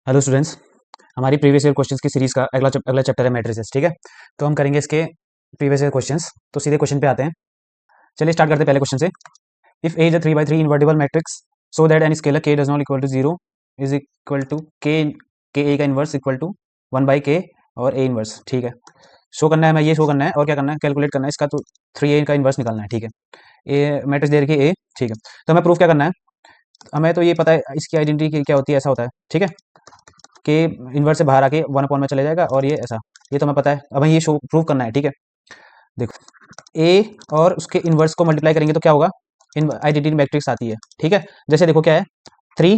Hello students. हमारी previous year questions की series का अगला चैप्टर है मैट्रिसेस। ठीक है, तो हम करेंगे इसके प्रीवियस ईयर क्वेश्चंस। तो सीधे क्वेश्चन पे आते हैं। चलिए स्टार्ट करते हैं पहले क्वेश्चन से। If A is a 3 by 3 invertible matrix so that an scalar K does not equal to 0 is equal to K A का इन्वर्स इक्वल टू 1/k और ए इन्वर्स। ठीक है, शो करना है, हमें ये शो करना है और क्या करना है, कैलकुलेट करना है इसका। तो 3a का इन्वर्स निकालना है। ठीक है, ए मैट्रिक्स दे रखी है ए। ठीक है, तो हमें प्रूफ क्या करना है। हमें तो ये पता है इसकी आइडेंटिटी क्या होती है, ऐसा होता है। ठीक है, के इन्वर्स से बाहर आके 1 अपॉन में चले जाएगा और ये ऐसा, ये तो हमें पता है। अब हमें ये शो प्रूव करना है। ठीक है, देखो ए और उसके इन्वर्स को मल्टीप्लाई करेंगे तो क्या होगा, इन आइडेंटिटी मैट्रिक्स आती है। ठीक है, जैसे देखो क्या है, थ्री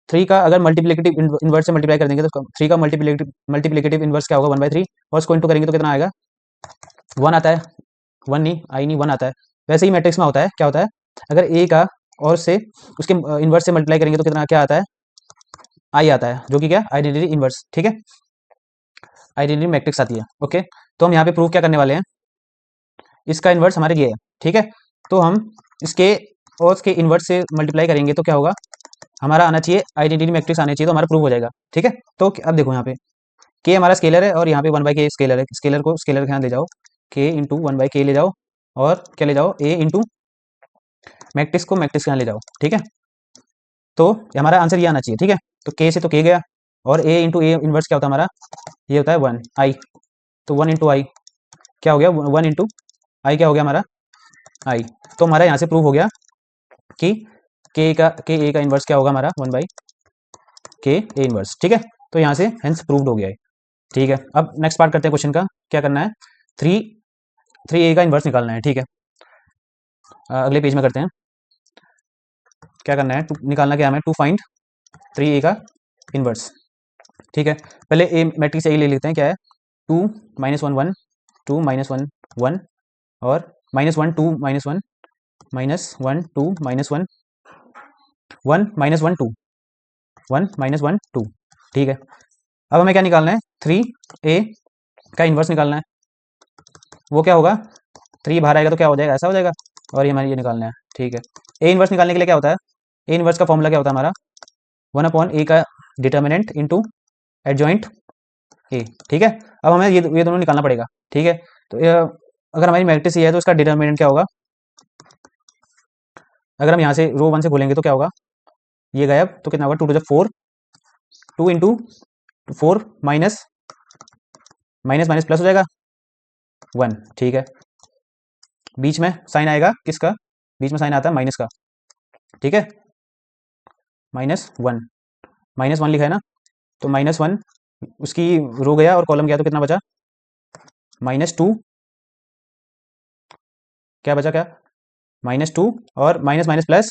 थ्री का अगर मल्टीप्लिकेटिव इन्वर्स से मल्टीप्लाई कर देंगे तो थ्री का मल्टीप्लिकेटिव इन्वर्स क्या होगा, 1/3। और उसको इंटू करेंगे तो कितना आएगा, 1 आता है। 1 नहीं आई नहीं, 1 आता है। वैसे ही मैट्रिक्स में होता है, क्या होता है, अगर ए का और से उसके इन्वर्स से मल्टीप्लाई करेंगे तो कितना क्या आता है, आई आता है, जो कि क्या, आइडेंटिटी इन्वर्स। ठीक है, आइडेंटिटी मैट्रिक्स आती है। ओके, तो हम यहाँ पे प्रूव क्या करने वाले हैं, इसका इन्वर्स हमारे ये है। ठीक है, तो हम इसके और इसके इन्वर्स से मल्टीप्लाई करेंगे तो क्या होगा, हमारा आना चाहिए आइडेंटिटी मैट्रिक्स आना चाहिए, तो हमारा प्रूव हो जाएगा। ठीक है, तो अब देखो यहाँ पे के हमारा स्केलर है और यहाँ पे 1/k स्केलर है। स्केलर को स्केलर के यहाँ ले जाओ, के इंटू 1/k ले जाओ और क्या ले जाओ, ए इंटू मैट्रिक्स को मैट्रिक्स के यहाँ ले जाओ। ठीक है, तो हमारा आंसर ये आना चाहिए। ठीक है, तो के से तो के गया और ए इंटू ए इन्वर्स क्या होता है हमारा, ये होता है 1 आई। तो 1 इंटू आई क्या हो गया, 1 इंटू आई क्या हो गया हमारा, आई। तो हमारा यहाँ से प्रूव हो गया कि के ए का इन्वर्स क्या होगा हमारा, 1/k ए इन्वर्स। ठीक है, तो यहाँ से हेंस प्रूव्ड हो गया है। ठीक है, अब नेक्स्ट पार्ट करते हैं क्वेश्चन का। क्या करना है, थ्री थ्री ए का इन्वर्स निकालना है। ठीक है, अगले पेज में करते हैं। क्या करना है, निकालना क्या हमें, टू फाइंड 3a का इन्वर्स। ठीक है, पहले ए मैट्रिक्स ए ले लेते हैं। क्या है, 2 -1 1 2 -1 1 और -1 2 -1 -1 2 -1 1 -1 2 1 -1 2। ठीक है, अब हमें क्या निकालना है, 3a का इन्वर्स निकालना है। वो क्या होगा, 3 बाहर आएगा तो क्या हो जाएगा, ऐसा हो जाएगा। और ये हमारे ये निकालना है। ठीक है, ए इन्वर्स निकालने के लिए क्या होता है, ए इन्वर्स का फॉर्मूला क्या होता है हमारा, 1/a का डिटर्मिनेंट इंटू एडजॉइंट ए। ठीक है, अब हमें ये दोनों निकालना पड़ेगा। ठीक है, तो अगर हमारी मैट्रिक्स ये है तो इसका डिटर्मिनेंट क्या होगा, अगर हम यहाँ से रो 1 से खोलेंगे तो क्या होगा, ये गायब, तो कितना होगा, 2 to 4, 2 into 4 minus minus minus plus हो जाएगा 1। ठीक है, बीच में साइन आएगा किसका, बीच में साइन आता है माइनस का। ठीक है, -1 -1 लिखा है ना, तो -1 उसकी रो गया और कॉलम गया तो कितना बचा, -2 क्या बचा, क्या, -2 और माइनस माइनस प्लस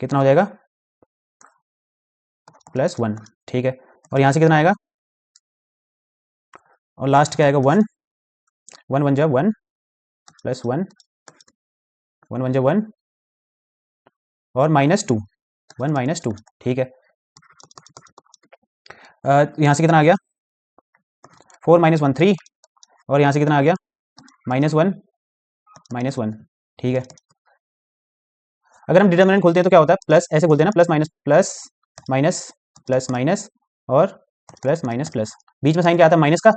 कितना हो जाएगा, +1। ठीक है, और यहाँ से कितना आएगा, और लास्ट क्या आएगा, 1 1 1 जा 1 +1 1 1 जा 1 और -2 1 -2। ठीक है, यहाँ से कितना आ गया, 4 -1 3 और यहाँ से कितना आ गया, -1 -1। ठीक है, अगर हम डिटर्मिनेंट खोलते हैं तो क्या होता है, प्लस ऐसे खोलते हैं ना, plus minus plus minus plus minus और प्लस माइनस प्लस, बीच में साइन क्या आता है, माइनस का।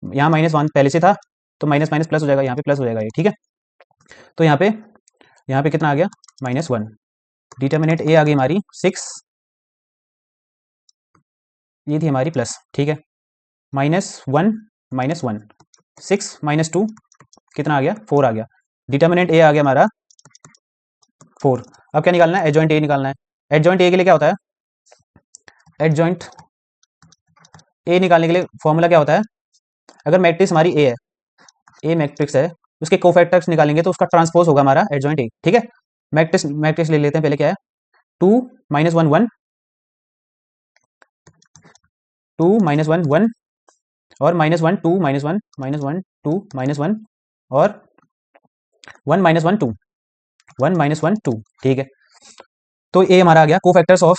यहाँ -1 पहले से था तो माइनस माइनस प्लस हो जाएगा, यहाँ पे प्लस हो जाएगा ये। ठीक है, तो यहाँ पे कितना आ गया, -1। डिटर्मिनेंट ए आ गई हमारी 6, ये थी हमारी प्लस। ठीक है, -1 -1 6 -2 कितना आ गया, 4 आ गया। डिटर्मिनेंट ए आ गया हमारा 4। अब क्या निकालना है, एडजॉइंट ए निकालना है। एडजॉइंट ए के लिए क्या होता है, एडजॉइंट ए निकालने के लिए फॉर्मूला क्या होता है, अगर मैट्रिक्स हमारी ए है, ए मैट्रिक्स है, उसके कोफैक्टर्स निकालेंगे तो उसका ट्रांसपोज होगा हमारा एडजॉइंट ए। ठीक है, मैट्रिक्स मैट्रिक्स ले लेते हैं पहले। क्या है, 2 -1 1 2 -1 1 और -1 2 -1 -1 2 -1 और 1 -1 2 1 -1 2। ठीक है, तो ए हमारा आ गया कोफैक्टर्स ऑफ,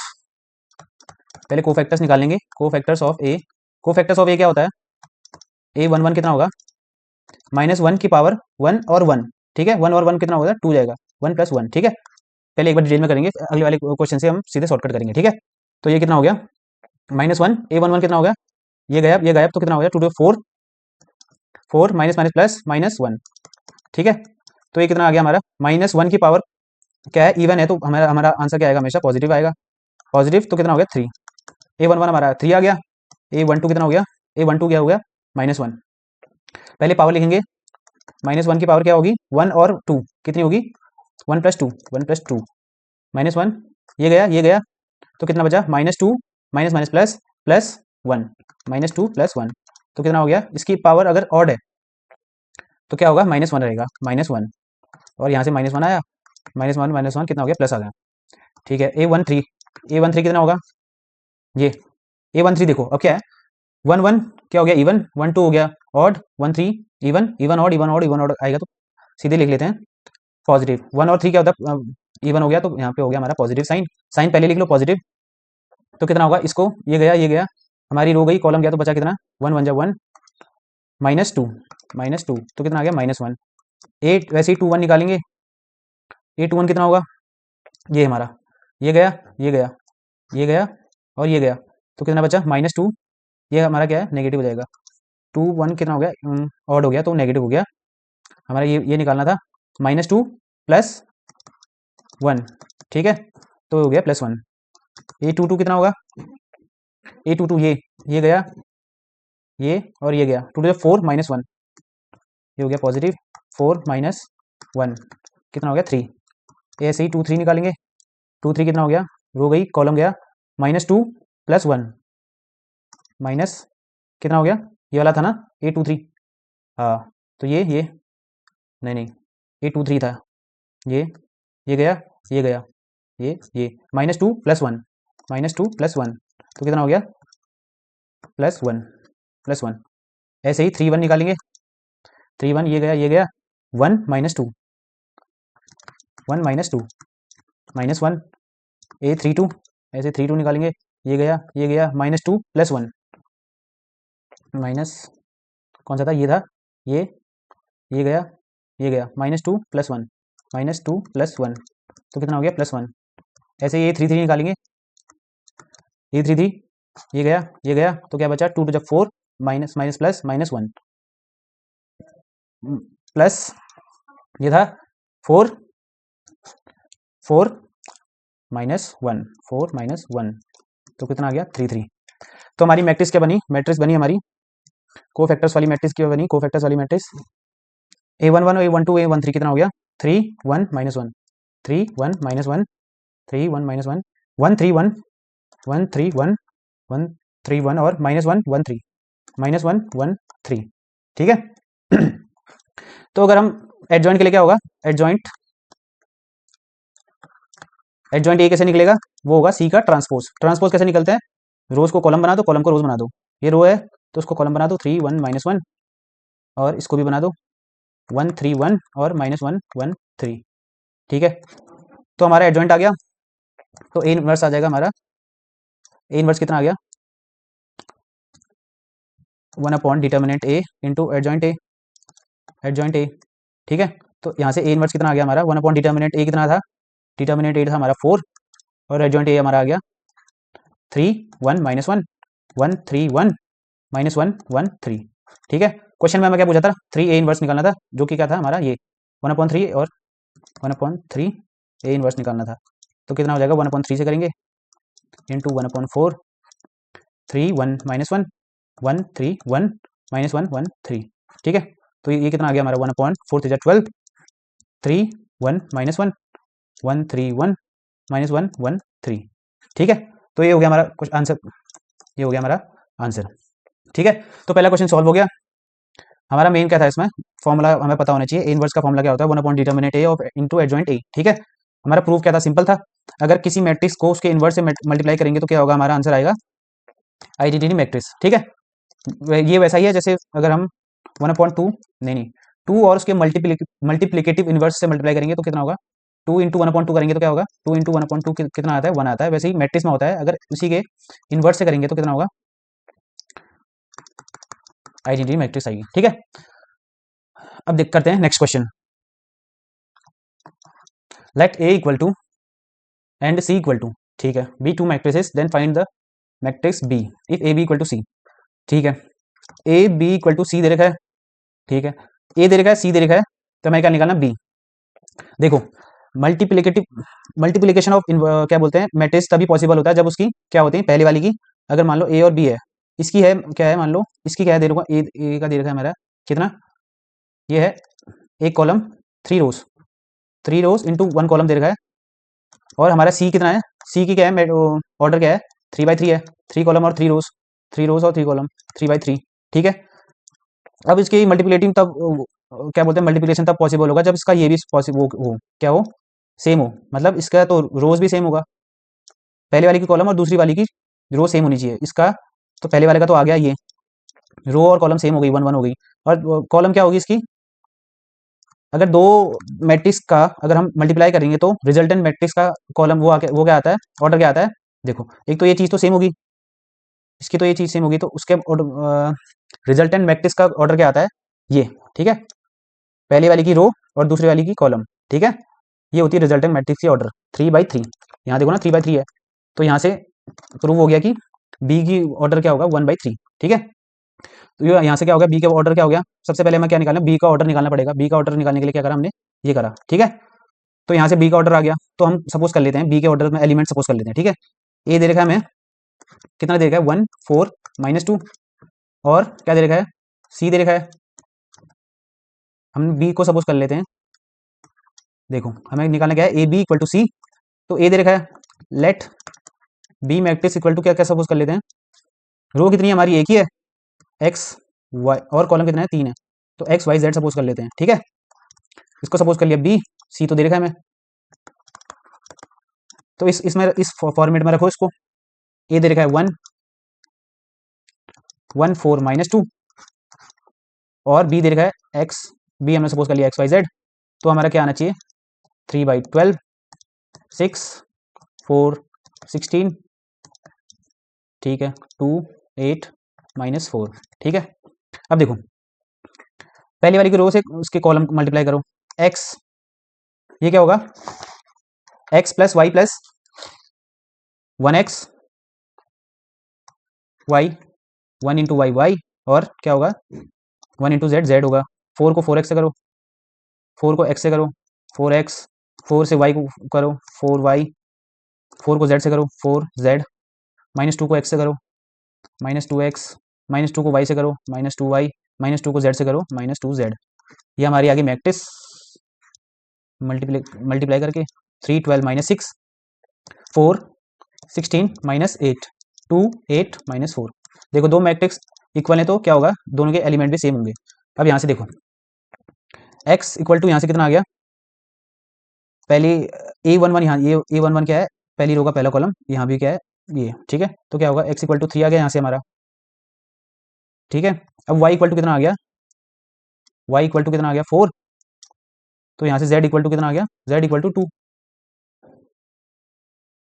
पहले कोफैक्टर्स निकालेंगे, cofactors of A. Cofactors of A क्या होता है, ए 1 1 कितना होगा, -1 की पावर 1 और 1। ठीक है, 1 और 1 कितना होगा, 2 जाएगा, 1 + 1। ठीक है, पहले एक बार डिटेल में करेंगे, अगले वाले क्वेश्चन से हम सीधे शॉर्टकट करेंगे। ठीक है, तो ये कितना हो गया -1, A11 कितना हो गया, ये गया तो कितना हो गया 2 4, 4 माइनस माइनस प्लस -1, ठीक है। तो ये कितना आ गया हमारा -1 की पावर क्या है, इवन है, तो हमारा हमारा आंसर क्या आएगा, हमेशा पॉजिटिव आएगा। पॉजिटिव तो कितना हो गया 3, A11 हमारा 3 आ गया, A12 कितना हो गया, A12 क्या हो गया -1। पहले पावर लिखेंगे, -1 की पावर क्या होगी 1 और 2 कितनी होगी 1 + 2, 1 + 2 -1, ये गया तो कितना बचा -2 माइनस माइनस प्लस +1, -2 + 1 तो कितना हो गया, इसकी पावर अगर ऑड है तो क्या होगा -1 रहेगा, -1 और यहाँ से -1 आया, -1 कितना हो गया प्लस आ गया, ठीक है। A13 कितना होगा, ये A13 देखो अब क्या है 1 1 क्या हो गया इवन, 1 2 हो गया ऑड, 1 3 इवन, इवन ऑड आएगा तो सीधे लिख लेते हैं पॉजिटिव। 1 और 3 क्या होता है इवन हो गया, तो यहाँ पे हो गया हमारा पॉजिटिव साइन, साइन पहले लिख लो पॉजिटिव। तो कितना होगा, इसको ये गया, हमारी रो गई, कॉलम गया तो बचा कितना 1 1 1 -2 तो कितना आ गया -1। 8 वैसे ही 2 1 निकालेंगे, 8 1 कितना होगा, ये हमारा ये गया और ये गया तो कितना बचा -2, ये हमारा क्या है नेगेटिव हो जाएगा, 2 1 कितना हो गया ऑड हो गया तो नेगेटिव हो गया, हमारा ये निकालना था -2 + 1, ठीक है, तो हो गया +1। A22 कितना होगा, A22 ये गया, ये और ये गया, 2 4 -1 ये हो गया पॉजिटिव, 4 -1 कितना हो गया 3, ऐसे ही 2 3 निकालेंगे, 2 3 कितना हो गया, रो गई कॉलम गया, -2 + 1 माइनस कितना हो गया, ये वाला था ना A23, हाँ तो ये नहीं A23 था, ये गया, ये -2 + 1 तो कितना हो गया +1 ऐसे ही 3 1 निकालेंगे, 3 1 ये गया 1 -2 -1 A32 ऐसे 3 2 निकालेंगे, ये गया -2 + 1 माइनस कौन सा था, ये था, ये गया -2 + 1 तो कितना हो गया +1। ऐसे ये 3 3 निकालेंगे, ये 3 3 ये गया तो क्या बचा 2 2 4 माइनस माइनस प्लस -1 प्लस ये था 4 4 -1 तो कितना आ गया 3 3। तो हमारी मैट्रिक्स क्या बनी, हमारी कोफैक्टर्स वाली मैट्रिक्स क्या बनी, कोफैक्टर्स वाली मैट्रिक्स A11 A12 A13 कितना हो गया 3 1 -1 3 1 -1 3 1 -1 1 3 1 1 3 1 1 3 1 और -1 1 3 -1 1 3, ठीक है। तो अगर हम एडजॉइंट के लिए क्या होगा, एडजॉइंट ए कैसे निकलेगा, वो होगा सी का ट्रांसपोज कैसे निकलता है, रोज को कॉलम बना दो, कॉलम को रोज बना दो, ये रो है तो उसको कॉलम बना दो 3 1 -1 और इसको भी बना दो 1 3 1 और -1 1 3, ठीक है। तो हमारा एडजॉइंट आ गया, तो ए इनवर्स आ जाएगा हमारा, ए इनवर्स कितना आ गया 1/डिटर्मिनेंट ए इंटू एडजॉइंट ए, ठीक है। तो यहाँ से ए इनवर्स कितना आ गया हमारा 1/डिटर्मिनेंट ए कितना था, डिटर्मिनेंट ए था हमारा 4 और एडजॉइंट ए हमारा आ गया 3 1 -1 1 3 1 -1 1 3, ठीक है। क्वेश्चन में हमें क्या पूछा था 3 ए इनवर्स निकालना था, जो कि क्या था हमारा ये 1/3 और 1/3 ए इनवर्स निकालना था, तो कितना हो जाएगा 1/3 से करेंगे इंटू 1/4 3 1 -1 1 3 1 -1 1 3, ठीक है। तो ये कितना आ गया हमारा 1/4 3 12 3 1 -1 1 3 1 -1 1 3, ठीक है। तो ये हो गया हमारा कुछ आंसर, ये हो गया हमारा आंसर, ठीक है। तो पहला क्वेश्चन सॉल्व हो गया। हमारा मेन क्या था इसमें, फॉर्मूला हमें पता होना चाहिए, ए इनवर्स का फॉर्मूला क्या होता है 1/डिटर्मिनेंट ए ऑफ इंटू एडजॉइंट ए, ठीक है। हमारा प्रूफ क्या था, सिंपल था, अगर किसी मैट्रिक्स को उसके इनवर्स से मल्टीप्लाई करेंगे तो क्या होगा, हमारा आंसर आएगा आइडेंटिटी मैट्रिक्स, ठीक है। ये वैसा ही है जैसे अगर हम 1/2 नहीं 2 और उसके मल्टीप्लिकेटिव इनवर्स से मल्टीप्लाई करेंगे तो कितना होगा 2 इंटू 1/2 करेंगे तो क्या होगा 2 इंटू 1/2 कितना आता है 1 आता है, वैसे ही मैट्रिक्स में होता है, अगर उसी के इनवर्स से करेंगे तो कितना होगा आइडेंटिटी मैट्रिक्स आएगी, ठीक है। अब देख करते हैं next question, let A equal to and C equal to ठीक है, B two matrices then find the matrix B if A B equal to C. ठीक है, A B equal to C दे रखा है, ठीक है, ए दे रखा है, सी दे रखा है, तो हमें क्या निकालना बी। देखो मल्टीप्लिकेशन ऑफ क्या बोलते हैं मैट्रिक्स तभी पॉसिबल होता है जब उसकी क्या होती है पहले वाली की, अगर मान लो ए और बी है, इसकी है क्या है, मान लो इसकी क्या है दे रखा है, ए का दे रखा है हमारा कितना, ये है एक कॉलम 3 रोज, 3 रोज इंटू 1 कॉलम दे रखा है, और हमारा सी कितना है, सी की क्या है ऑर्डर क्या है 3 बाई 3 है, 3 कॉलम और 3 रोज, 3 रोज और 3 कॉलम 3 बाई 3। ठीक है, अब इसकी मल्टीप्लेटिंग तब क्या बोलते हैं मल्टीप्लिकेशन तब पॉसिबल होगा जब इसका ये भी पॉसिबल हो क्या हो सेम हो, मतलब इसका तो रोज भी सेम होगा, पहले वाली की कॉलम और दूसरी वाली की रो सेम होनी चाहिए, इसका तो पहले वाले का तो आ गया, ये रो और कॉलम सेम हो गई, 1 1 हो गई, और कॉलम क्या होगी इसकी, अगर दो मैट्रिक्स का अगर हम मल्टीप्लाई करेंगे तो रिजल्टेंट मैट्रिक्स का कॉलम वो क्या आता है, ऑर्डर क्या आता है, देखो एक तो ये चीज़ तो सेम होगी, इसकी तो ये चीज़ सेम होगी, तो उसके रिजल्टेंट मैट्रिक्स का ऑर्डर क्या आता है, ये ठीक है, पहली वाली की रो और दूसरी वाली की कॉलम, ठीक है, ये होती है रिजल्टेंट मैट्रिक्स की ऑर्डर 3 बाई 3। यहाँ देखो ना 3 बाई 3 है, तो यहाँ से प्रूव हो गया कि बी की ऑर्डर क्या होगा 1 बाई 3। ठीक है, तो ये यहाँ से क्या हो गया, बी का ऑर्डर क्या हो गया, सबसे पहले हमें क्या निकालना, बी का ऑर्डर निकालना पड़ेगा, बी का ऑर्डर निकालने के लिए क्या करा हमने, ये करा। ठीक है, तो यहाँ से बी का ऑर्डर आ गया, तो हम सपोज कर लेते हैं बी के ऑर्डर में एलिमेंट सपोज कर लेते हैं। ठीक है, ए दे रखा है हमें कितना दे रखा है 1 4 -2, और क्या दे रखा है सी दे रखा है, हम बी को सपोज कर लेते हैं, देखो हमें निकालना क्या है A B equal to C, तो ए दे रखा है, let B matrix equal to क्या क्या सपोज कर लेते हैं, रो कितनी है हमारी एक ही है, एक्स वाई, और कॉलम कितना है 3 है, तो एक्स वाई जेड सपोज कर लेते हैं। ठीक है, इसको सपोज कर लिया बी, सी तो दे रखा है हमें, तो इस फॉर्मेट में रखो इसको, ए दे रखा है 1 1 4 -2, और बी दे रखा है एक्स, बी हमने सपोज कर लिया एक्स वाई जेड, तो हमारा क्या आना चाहिए 3 बाई 12 6 4 16, ठीक है 2 8 -4। ठीक है, अब देखो पहली वाली की रो से उसके कॉलम मल्टीप्लाई करो, एक्स ये क्या होगा, X plus Y plus 1 X Y, 1 × Y, और क्या होगा 1 × जेड होगा, 4 को 4 एक्स से करो, 4 को एक्स से करो 4 एक्स, 4 से वाई को करो 4 वाई, 4 को जेड से करो 4 जेड, -2 को एक्स से करो -2 एक्स, -2 को वाई से करो -2 वाई, -2 को जेड से करो -2 जेड। ये हमारी आगे मैट्रिक्स मल्टीप्लाई करके 3 12 -6 4 16 -8 2 8 -4। देखो दो मैट्रिक्स इक्वल है तो क्या होगा, दोनों के एलिमेंट भी सेम होंगे। अब यहाँ से देखो x इक्वल टू यहाँ से कितना आ गया, पहली A11 यहाँ, ये A11 क्या है, पहली रो का पहला कॉलम, यहाँ भी क्या है ये। ठीक है, तो क्या होगा x इक्वल टू 3 आ गया यहाँ से हमारा। ठीक है, अब y इक्वल टू कितना आ गया, y इक्वल टू कितना आ गया 4, तो यहाँ से z इक्वल टू कितना आ गया, z इक्वल टू 2।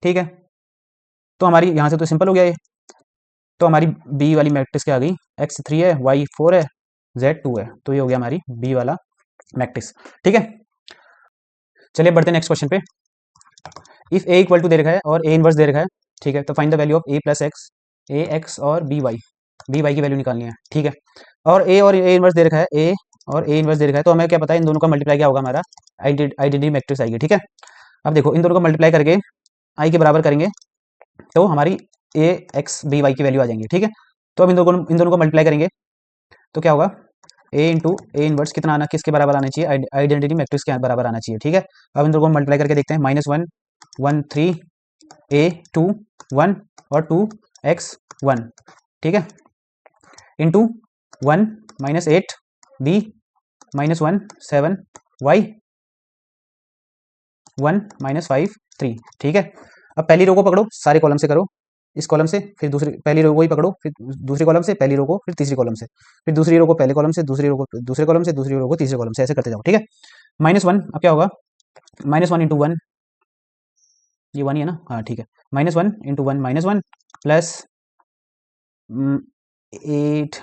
ठीक है, तो हमारी यहाँ से तो सिंपल हो गया ये, तो हमारी बी वाली मैट्रिक्स क्या आ गई, x 3 है, y 4 है, z 2 है, तो ये हो गया हमारी बी वाला मैट्रिक्स। ठीक है, चलिए बढ़ते हैं नेक्स्ट क्वेश्चन पे। इफ a इक्वल टू दे रखा है और a इनवर्स दे रखा है, ठीक है, तो find the value of a plus x, A x और बी वाई की वैल्यू निकालनी है। ठीक है, और a इनवर्स दे रखा है, a और a इनवर्स दे रखा है, तो हमें क्या पता है इन दोनों का मल्टीप्लाई क्या होगा, हमारा आइडेंटिटी मैट्रिक्स आएगी। ठीक है, अब देखो इन दोनों को मल्टीप्लाई करके आई के बराबर करेंगे तो हमारी ए एक्स बी वाई की वैल्यू आ जाएंगी। ठीक है, तो अब इन दोनों को मल्टीप्लाई करेंगे तो क्या होगा, ए इंटू ए इनवर्स कितना आना, किसके बराबर आना चाहिए, आइडेंटिटी मैट्रिक्स के बराबर आना चाहिए। ठीक है, अब इन दोनों को मल्टीप्लाई करके देखते हैं, -1 1 3 a 2 1 और 2 x 1। ठीक है, इंटू 1 -8 b -1 7 y 1 -5 3। ठीक है, अब पहली रो को पकड़ो, सारे कॉलम से करो, इस कॉलम से फिर दूसरी, पहली रो को ही पकड़ो, फिर दूसरी कॉलम से पहली रो को, फिर तीसरी कॉलम से, फिर दूसरी रो को पहले कॉलम से, दूसरी रो को दूसरे कॉलम से, दूसरी रो को तीसरे कॉलम से, ऐसे करते जाओ। ठीक है, -1 अब क्या होगा, -1 × 1, ये 1 ही है ना, हाँ ठीक है, -1 × 1 -1 प्लस 8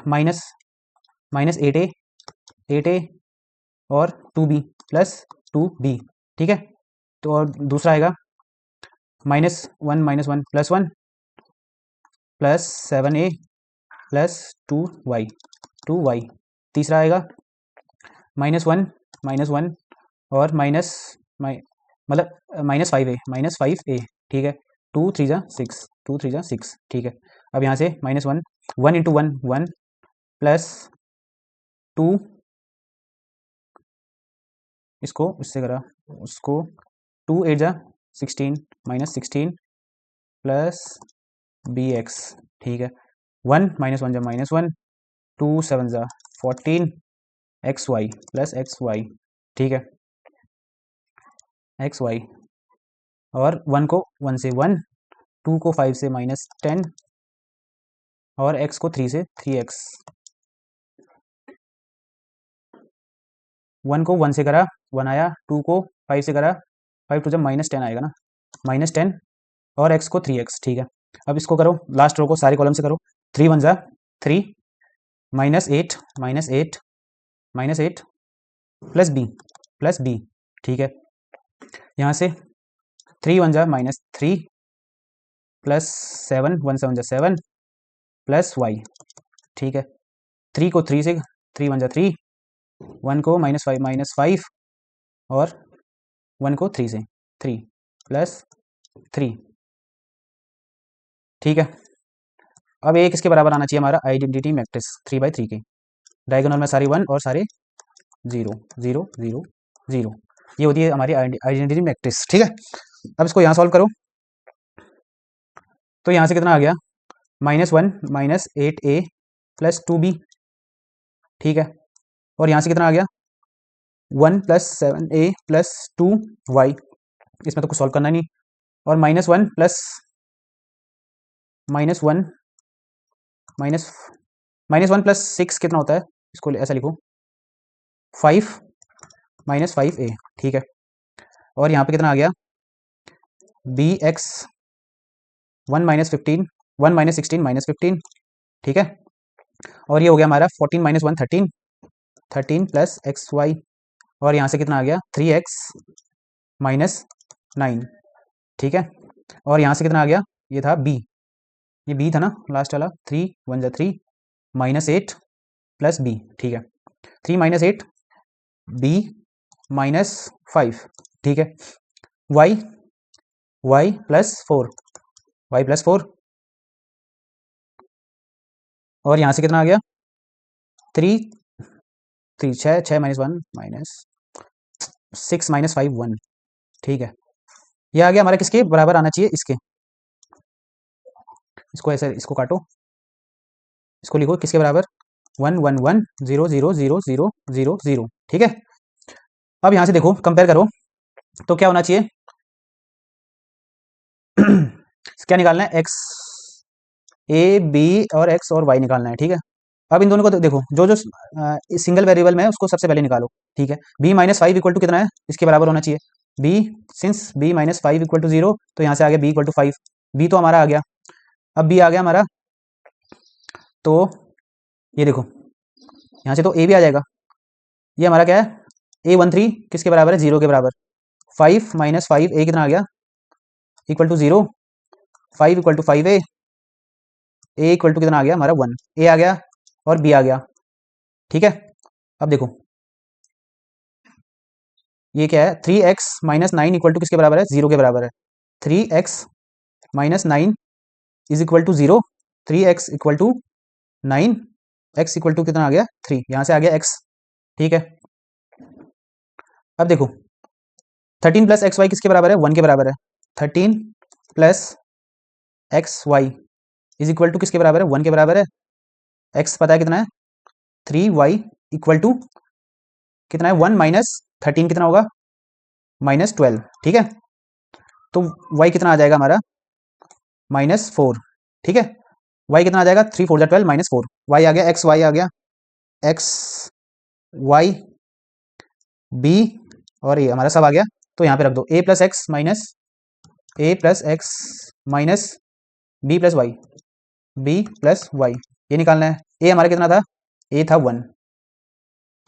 -8a और 2b प्लस 2b। ठीक है, तो और दूसरा आएगा -1 +1 +7a +2y 2y। तीसरा आएगा -1 और मतलब -5a -5a, ठीक है। 2 3 जा 6 2 3 जा 6, ठीक है। अब यहाँ से -1 1 इंटू 1 1 +2, इसको इससे करा उसको 2 8 जा 16 -16 प्लस bx, ठीक है। 1 -1 जा -1 2 7 जा 14 xy प्लस xy, ठीक है। xy और 1 को 1 से 1, 2 को 5 से -10 और x को 3 से 3x। 1 को 1 से करा 1 आया, 2 को 5 से करा 5 टू जब -10 आएगा ना, -10 और x को 3x, ठीक है। अब इसको करो, लास्ट रो को सारे कॉलम से करो। 3 1 जा 3 -8 -8 प्लस b, ठीक है। यहाँ से 3 1 जा -3 +7 1 7 जा 7 प्लस y, ठीक है। 3 को 3 से 3 1 जा 3, 1 को -5 और 1 को 3 से 3 प्लस 3, ठीक है। अब एक इसके बराबर आना चाहिए हमारा आइडेंटिटी मैट्रिक्स 3/3 के। डायगोनल में सारे 1 और सारे 0 0 0 0, ये होती है हमारी आइडेंटिटी मैट्रिक्स, ठीक है। अब इसको यहाँ सॉल्व करो, तो यहाँ से कितना आ गया -1 -8a +2b, ठीक है। और यहाँ से कितना आ गया 1 +7a +2y, इसमें तो कुछ सॉल्व करना नहीं। और -1 + 6 कितना होता है, इसको ऐसा लिखो 5 -5a, ठीक है। और यहाँ पे कितना आ गया bx 1 -15 1 -16 -15, ठीक है। और ये हो गया हमारा 14 -1 13 प्लस xy, और यहाँ से कितना आ गया 3x -9, ठीक है। और यहाँ से कितना आ गया, ये था b, ये b था ना लास्ट वाला, 3 1 जा 3 -8 प्लस b, ठीक है। 3 -8 b -5, ठीक है। y +4 और यहाँ से कितना आ गया 3 3 6 6 -1 -6 -5 1, ठीक है। ये आ गया हमारा किसके बराबर आना चाहिए, इसके। इसको ऐसे इसको काटो, इसको लिखो किसके बराबर 1 1 1 0 0 0 0 0 0, ठीक है। अब यहाँ से देखो कंपेयर करो, तो क्या होना चाहिए क्या निकालना है, x a b और x और y निकालना है, ठीक है। अब इन दोनों को देखो, जो जो सिंगल वेरिएबल में है उसको सबसे पहले निकालो, ठीक है। b -5 इक्वल टू कितना है, इसके बराबर होना चाहिए b, since b -5 equal to 0, तो यहाँ से आ गया b इक्वल टू 5, b तो हमारा आ गया। अब b आ गया हमारा, तो ये देखो यहाँ से तो a भी आ जाएगा। ये हमारा क्या है a13 किसके बराबर है, 0 के बराबर। 5 -5 a कितना आ गया equal to 0, 5 equal to 5a, a equal to कितना आ गया हमारा 1, a आ गया और b आ गया, ठीक है। अब देखो ये क्या है 3x -9 इक्वल टू किसके बराबर है, 0 के बराबर है। 3x -9 is equal to 0, 3x equal to 9, x equal to कितना आ गया 3, यहाँ से आ गया x, ठीक है। अब देखो 13 प्लस एक्स वाई किसके बराबर है, 1 के बराबर है। 13 plus x y is equal to किसके बराबर है, 1 के बराबर है। x पता है कितना है 3y इक्वल टू कितना है 1 - 13 कितना होगा -12, ठीक है। तो y कितना आ जाएगा हमारा -4, ठीक है। y कितना आ जाएगा 3 4 12 -4, y आ गया x y आ गया x y b और ये हमारा सब आ गया, तो यहाँ पे रख दो a plus x minus b plus y, ये निकालना है। a हमारा कितना था, a था 1,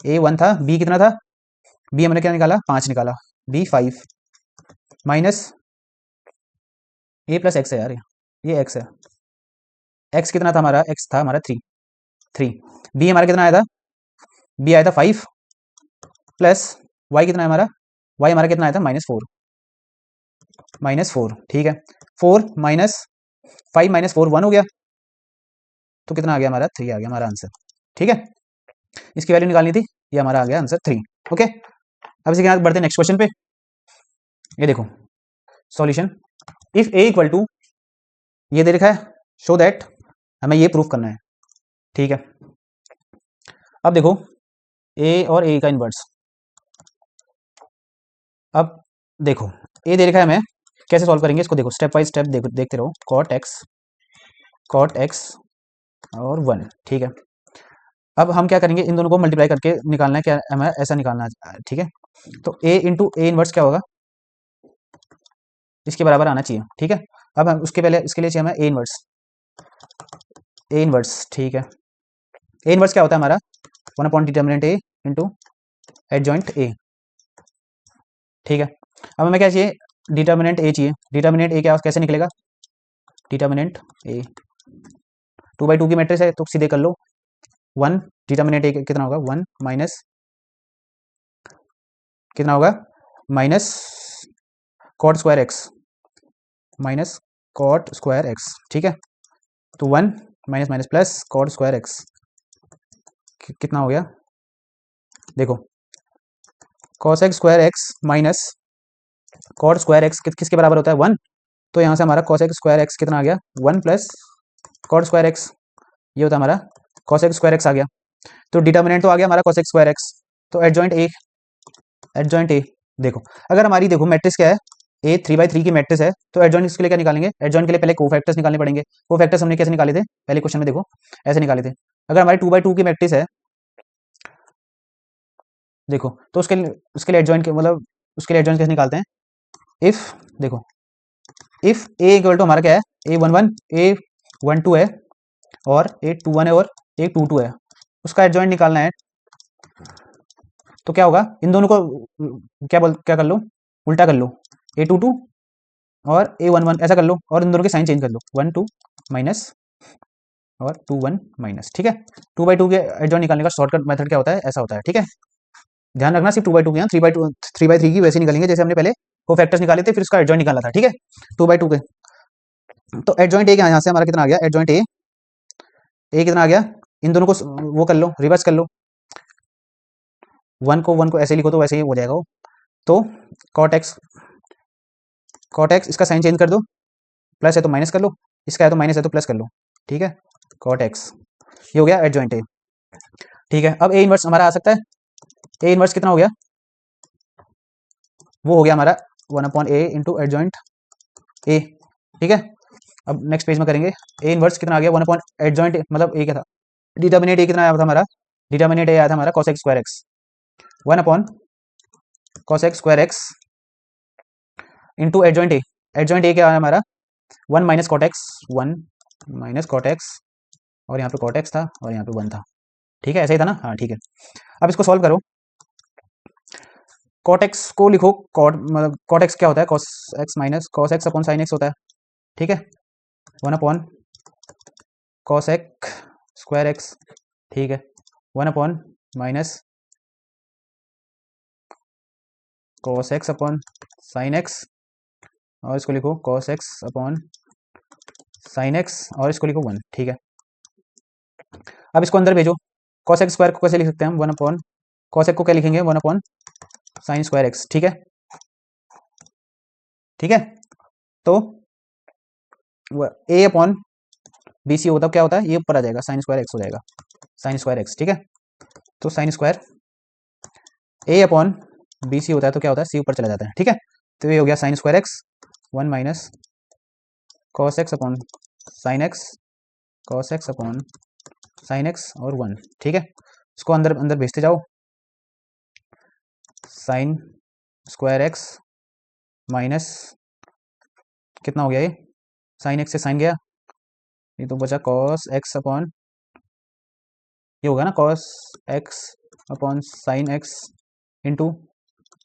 a 1 था, b कितना था, b हमने क्या निकाला 5 निकाला, b 5 माइनस ए प्लस एक्स है यार, ये एक्स है। एक्स कितना था हमारा, एक्स था हमारा 3, 3। बी हमारा कितना आया था, बी आया था 5 प्लस वाई कितना है हमारा, वाई हमारा कितना आया था -4, -4 ठीक है। 4 माइनस 5 -4 1 हो गया, तो कितना आ गया हमारा 3 आ गया हमारा आंसर। ठीक है, इसकी वैल्यू निकालनी थी, ये हमारा आ गया आंसर 3। ओके, अब इसी के साथ बढ़ते हैं नेक्स्ट क्वेश्चन पे। ये देखो solution, if A equal to, ये दे रखा है, शो दैट, हमें ये प्रूफ करना है। ठीक है, अब देखो ए और ए का इनवर्स, अब देखो ए दे रखा है, हमें कैसे सॉल्व करेंगे इसको, देखो स्टेप बाय स्टेप देखो, देखते रहो। कॉट एक्स और 1, ठीक है। अब हम क्या करेंगे, इन दोनों को मल्टीप्लाई करके निकालना है, क्या हमें ऐसा निकालना है, ठीक है। तो ए इंटू ए इनवर्स क्या होगा, इसके बराबर आना चाहिए। ठीक है, अब हम उसके पहले, इसके लिए चाहिए हमें ए इनवर्स, ठीक है। ए इनवर्स क्या होता है हमारा, 1 डिटर्मिनेंट ए इंटू एडजॉइंट ए, ठीक है। अब हमें क्या चाहिए, डिटर्मिनेंट ए चाहिए। डिटर्मिनेंट ए क्या कैसे निकलेगा, डिटर्मिनेंट ए 2/2 की मैट्रिक्स है तो सीधे कर लो, 1 डिटर्मिनेंट ए कितना होगा, 1 माइनस कितना होगा, minus cot square x, minus cot square x, ठीक है। तो 1 minus minus plus cot square x, कितना हो गया, देखो cosec square x minus cot square x किसके बराबर होता है, 1। तो यहाँ से हमारा कॉसेक स्क्वायर एक्स कितना आ गया, 1 प्लस कॉट स्क्वायर एक्स, ये होता है हमारा कॉसेक स्क्वायर एक्स आ गया। तो डिटर्मिनेंट तो आ गया हमारा कॉसेक स्क्वायर एक्स, तो एडजॉइंट ए देखो, अगर हमारी देखो मैट्रिक्स क्या है, ए 3/3 की मैट्रिक्स है, तो एडजॉइंट इसके लिए क्या निकालेंगे, एडजॉइंट के लिए पहले कोफैक्टर्स निकालने पड़ेंगे। कोफैक्टर्स हमने कैसे निकाले थे, पहले क्वेश्चन में देखो ऐसे निकाले थे। अगर हमारी 2/2 की मैट्रिक्स है, देखो तो उसके लिए एडजॉइंट मतलब उसके लिए एडजॉइंट कैसे निकालते हैं, इफ देखो, इफ ए इक्वल टू हमारा क्या है, A11 A12 है और A21 है और A22 है, उसका एडजॉइंट निकालना है। तो क्या होगा, इन दोनों को क्या कर लो, उल्टा कर लो, A22 और A11 ऐसा कर लो, और इन दोनों के साइन चेंज कर लो, 1 2 माइनस और 2 1 माइनस, ठीक है। 2/2 के एडजॉइंट निकालने का शॉर्टकट मेथड क्या होता है, ऐसा होता है, ठीक है। ध्यान रखना सिर्फ 2/2 के, यहाँ 3/3 की वैसे निकालेंगे जैसे हमने पहले वो फैक्टर्स निकाले थे, फिर उसका एडजॉइंट निकाला था, ठीक है। 2/2 के, तो एडजॉइंट ए यहाँ से हमारा कितना आ गया, एडजॉइंट ए कितना आ गया, इन दोनों को वो कर लो, रिवर्स कर लो, 1 को ऐसे लिखो तो वैसे ही हो जाएगा वो। तो कॉट एक्स इसका साइन चेंज कर दो, प्लस है तो माइनस कर लो, इसका है तो माइनस है तो प्लस कर लो, ठीक है। कॉट एक्स, ये हो गया एडजॉइंट ए, ठीक है। अब ए इनवर्स हमारा आ सकता है, ए इनवर्स कितना हो गया, वो हो गया हमारा 1/a इंटू एडजॉइंट ए, ठीक है। अब नेक्स्ट पेज में करेंगे, ए इनवर्स कितना आ गया, 1 एडजॉइंट मतलब ए क्या था, डिटर्मिनेंट ए कितना आया था हमारा, डिटर्मिनेंट ए आया था हमारा cosec square x, 1/cosec square x into adjoint A क्या आया हमारा, 1 minus cot x, 1 minus cot x, और यहाँ पे कॉट एक्स था और यहाँ पे 1 था, ठीक है, ऐसा ही था ना, हाँ ठीक है। अब इसको सॉल्व करो, कॉट एक्स को लिखो, कॉट मतलब कॉट एक्स क्या होता है, cos x minus cos x upon sine x होता है, ठीक है। 1/cosec स्क्वायर एक्स, ठीक है, 1 minus cos x upon sine X, और इसको लिखो cos x upon sine X, और इसको लिखो 1, ठीक है। अब इसको अंदर भेजो, कॉस एक्स स्क्वायर को कैसे लिख सकते हैं हम, 1 कॉस एक्स को क्या लिखेंगे, 1 साइन स्क्वायर एक्स, ठीक है, ठीक है। तो ए अपॉन बी सी होता क्या होता है, ये ऊपर आ जाएगा, साइन स्क्वायर एक्स हो जाएगा, साइन स्क्वायर एक्स, ठीक है। तो साइन स्क्वायर ए अपॉन बी सी होता है तो क्या होता है, सी ऊपर चला जाता है, ठीक है। तो ये हो गया sign square x, 1 minus cos x upon sine x, cos x upon sine X और 1, ठीक है। इसको अंदर अंदर भेजते जाओ, साइन स्क्वायर एक्स माइनस कितना हो गया, ये साइन एक्स से साइन गया, ये तो बचा कॉस एक्स अपॉन, ये होगा ना cos x upon sine x into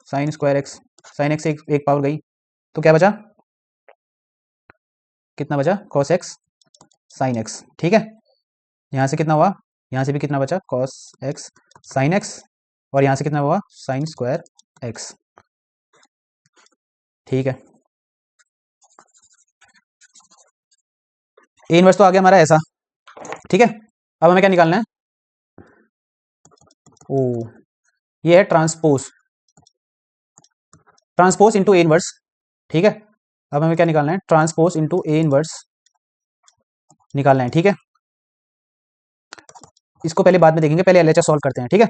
sine square x, sine x से एक पावर गई, तो क्या बचा, कितना बचा, कॉस एक्स साइन एक्स, ठीक है। यहाँ से कितना हुआ, यहाँ से भी कितना बचा, कॉस एक्स साइन एक्स, और यहाँ से कितना हुआ, साइन स्क्वायर एक्स, ठीक है। ए इनवर्स तो आ गया हमारा ऐसा, ठीक है। अब हमें क्या निकालना है, ओ ये है transpose, transpose into A inverse, ठीक है। अब हमें क्या निकालना है, ट्रांसपोज इंटू ए इनवर्स निकालना है, ठीक है। इसको पहले बाद में देखेंगे, पहले एलएचएस सॉल्व करते हैं, ठीक है।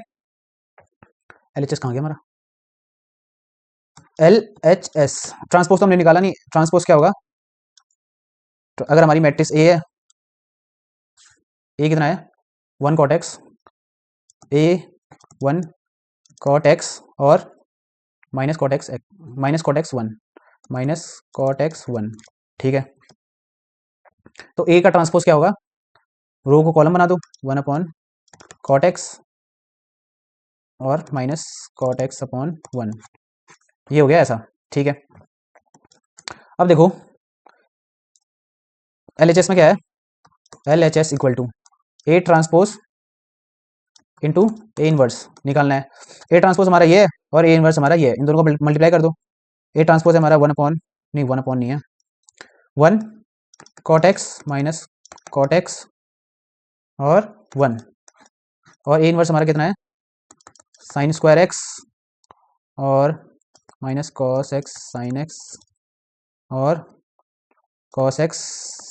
एलएचएस कहाँ गया हमारा, एलएचएस, ट्रांसपोज तो हमने निकाला नहीं, ट्रांसपोज क्या होगा, तो अगर हमारी मैट्रिक्स ए है, ए कितना है, 1 cot x, A 1 cot x और minus cot x, minus cot x 1, minus cot x 1, ठीक है। तो ए का ट्रांसपोज क्या होगा, रो को कॉलम बना दो, 1 अपॉन कॉट एक्स और माइनस कॉट एक्स अपॉन 1, ये हो गया ऐसा, ठीक है। अब देखो एलएचएस में क्या है, LHS equal to A transpose into A inverse निकालना है। ए ट्रांसपोज हमारा ये है और ए इनवर्स हमारा ये है, इन दोनों को मल्टीप्लाई कर दो। ए ट्रांसपोज है हमारा 1 अपॉन, नहीं 1 अपॉन नहीं है, 1 cot x minus cot x और 1, और ए इनवर्स हमारा कितना है, साइन स्क्वायर एक्स और minus cos x sine X और cos x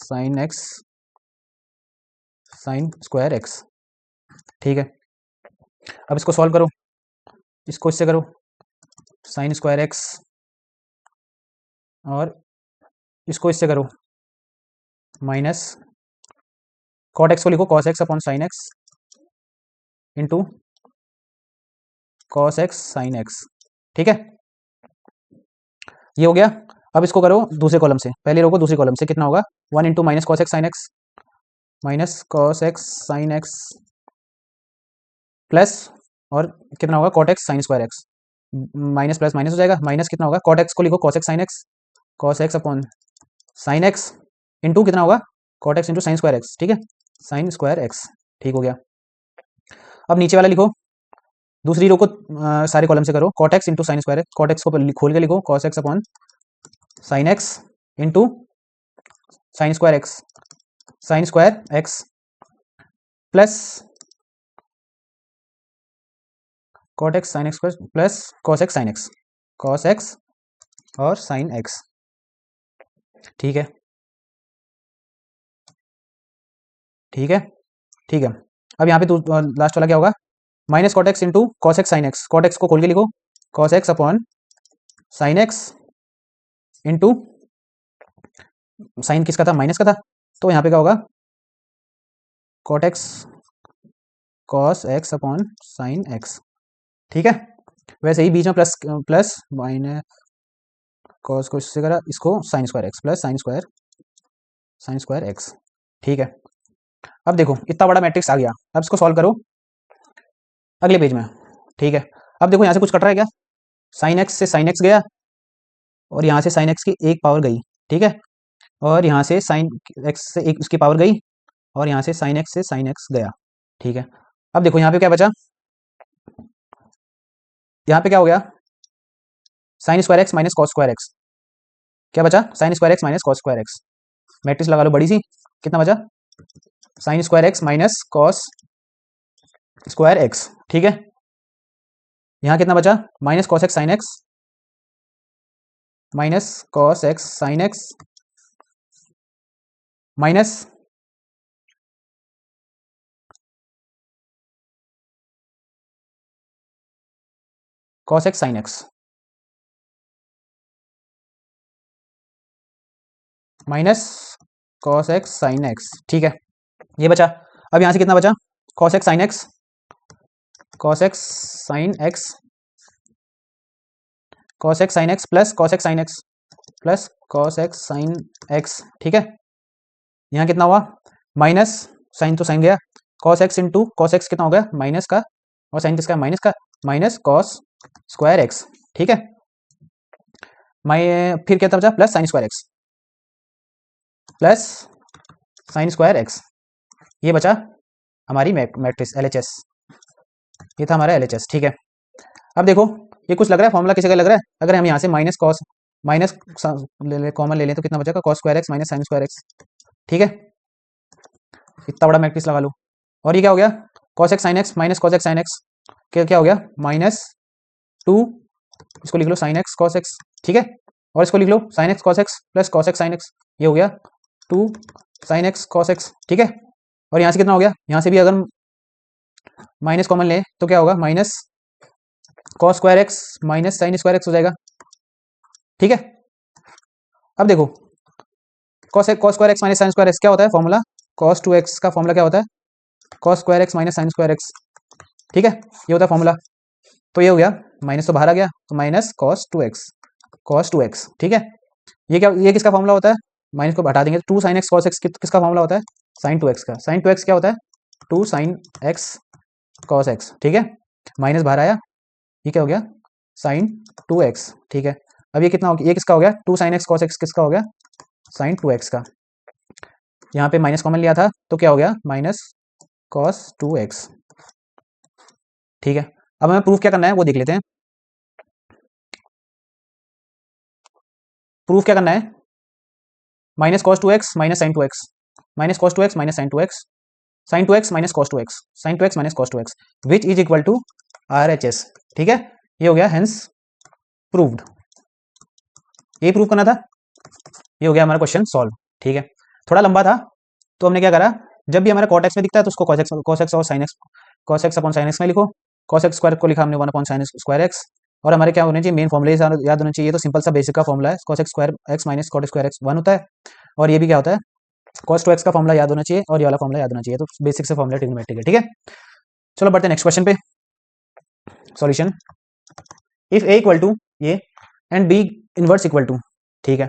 sine X sine square x, ठीक है। अब इसको सॉल्व करो, इसको इससे करो, साइन स्क्वायर एक्स और इसको इससे करो, माइनस कॉट एक्स को लिखो cos x upon sine x into cos x sine x, ठीक है। ये हो गया। अब इसको करो दूसरे कॉलम से, पहले रो को दूसरी कॉलम से, कितना होगा, 1 into minus cos x sine x, minus cos x sine x plus, और कितना होगा, cot x sine square x, minus plus minus हो जाएगा, माइनस कितना होगा, कॉट एक्स को लिखो cos x sine x, cos x upon sine x into कितना होगा, cot x into sine square x, ठीक है, साइन स्क्वायर एक्स, ठीक हो गया। अब नीचे वाला लिखो, दूसरी रो को सारे कॉलम से करो, cot x into sine square x, cot x को खोल के लिखो cos x upon sine x into sine square x plus cot x sine x plus cos x sine x, cos x और साइन एक्स, ठीक है, ठीक है, ठीक है। अब यहाँ पे लास्ट वाला क्या होगा, minus cot x into cos x sine x, cot x को खोल के लिखो cos x upon sine x into sine किसका था, माइनस का था, तो यहाँ पे क्या होगा, cot x cos x upon sine x, ठीक है। वैसे ही बीच में प्लस प्लस माइनस कॉस को इससे करा, इसको sign square x plus sign square x, ठीक है। अब देखो इतना बड़ा मैट्रिक्स आ गया, अब इसको सॉल्व करो अगले पेज में, ठीक है। अब देखो यहाँ से कुछ कट रहा है क्या, साइन एक्स से साइन एक्स गया और यहाँ से साइन एक्स की एक पावर गई, ठीक है, और यहाँ से साइन एक्स से एक उसकी पावर गई और यहाँ से साइन एक्स से साइन एक्स गया, ठीक है। अब देखो यहाँ पे क्या बचा, यहाँ पे क्या हो गया, sign square x minus cos square x, क्या बचा, sign square x minus cos square x, matrix लगा लो बड़ी सी, कितना बचा, sign square x minus cos square x, ठीक है। यहाँ कितना बचा, minus cos x sine x minus cos x sine x minus cos x sine x minus cos x sine x, ठीक है, ये बचा। अब यहाँ से कितना बचा, cos x sine x, cos x sine x, cos x sine x plus cos x sine x plus cos x sine x, ठीक है। यहाँ कितना हुआ, माइनस साइन तो साइन गया, cos x into cos x कितना हो गया, माइनस का, और साइन किसका, माइनस का, माइनस कॉस स्क्वायर एक्स, ठीक है। फिर क्या बचा, plus sign square x, plus sign square x, ये बचा हमारी मैट्रिक्स LHS, ये था हमारा LHS। ठीक है, अब देखो ये कुछ लग रहा है फॉर्मूला किसी का लग रहा है। अगर हम यहाँ से माइनस कॉस माइनस कॉमन ले लें तो कितना बचेगा, cos square x minus sign square x. ठीक है, इतना बड़ा मैट्रिक्स लगा लो। और ये क्या हो गया, cos x sine x minus cos x sine X, क्या हो गया -2, इसको लिख लो साइन एक्स कॉस एक्स। ठीक है, और इसको लिख लो sine x cos X plus cos x sine X, ये हो गया 2 साइन एक्स कॉस एक्स। ठीक है, और यहाँ से कितना हो गया, यहाँ से भी अगर माइनस कॉमन ले तो क्या होगा, minus cos square x minus sign square x हो जाएगा। ठीक है, अब देखो cos square x minus sign square x क्या होता है फॉर्मूला, कॉस 2x का फॉर्मूला क्या होता है, cos square x minus sign square x. ठीक है, ये होता है फॉर्मूला। तो ये हो गया, माइनस तो बाहर आ गया, तो माइनस कॉस 2x। ठीक है, ये क्या, ये किसका फॉर्मूला होता है, माइनस को हटा देंगे तो 2 साइन एक्स कॉस एक्स किसका फॉर्मूला होता है, साइन 2x का। साइन 2x क्या होता है, 2 साइन एक्स कॉस एक्स। ठीक है, माइनस बाहर आया, ये क्या हो गया, साइन 2x। ठीक है, अब ये कितना हो गया, ये किसका हो गया, 2 साइन एक्स कॉस एक्स किसका हो गया, साइन 2x का। यहाँ पे माइनस कॉमन लिया था तो क्या हो गया, माइनस कॉस 2x। ठीक है, अब हमें प्रूफ क्या करना है वो देख लेते हैं। प्रूफ क्या करना है, minus cos 2x minus sine 2x, minus cos 2x minus sine 2x, sine 2x minus cos 2x, sine 2x minus cos 2x which is equal to RHS। ठीक है, ये हो गया हेंस प्रूव्ड, ये प्रूव करना था, ये हो गया हमारा क्वेश्चन सॉल्व। ठीक है, थोड़ा लंबा था तो हमने क्या करा, जब भी हमारा कॉट एक्स में दिखता है तो उसको कॉस एक्स और sine x, cos x upon sine x में लिखो, कॉस एक्स स्क्वायर को लिखा हमने 1 अपॉन साइन स्क्वायर एक्स। और हमारे क्या होने चाहिए, मेन फॉर्मूले याद होने चाहिए। तो सिंपल सा बेसिक का फॉर्मूला है, cos x square x minus cot square x 1 होता है, और ये भी क्या होता है, कॉस 2x का फॉर्मूला याद होना चाहिए और ये वाला फॉर्मूला याद होना चाहिए। तो बेसिक से फॉर्मूला ट्रिग्नोमेट्रिक है। ठीक है, चलो बढ़ते हैं नेक्स्ट क्वेश्चन पे। Solution, if A equal to ये and B inverse equal to, ठीक है,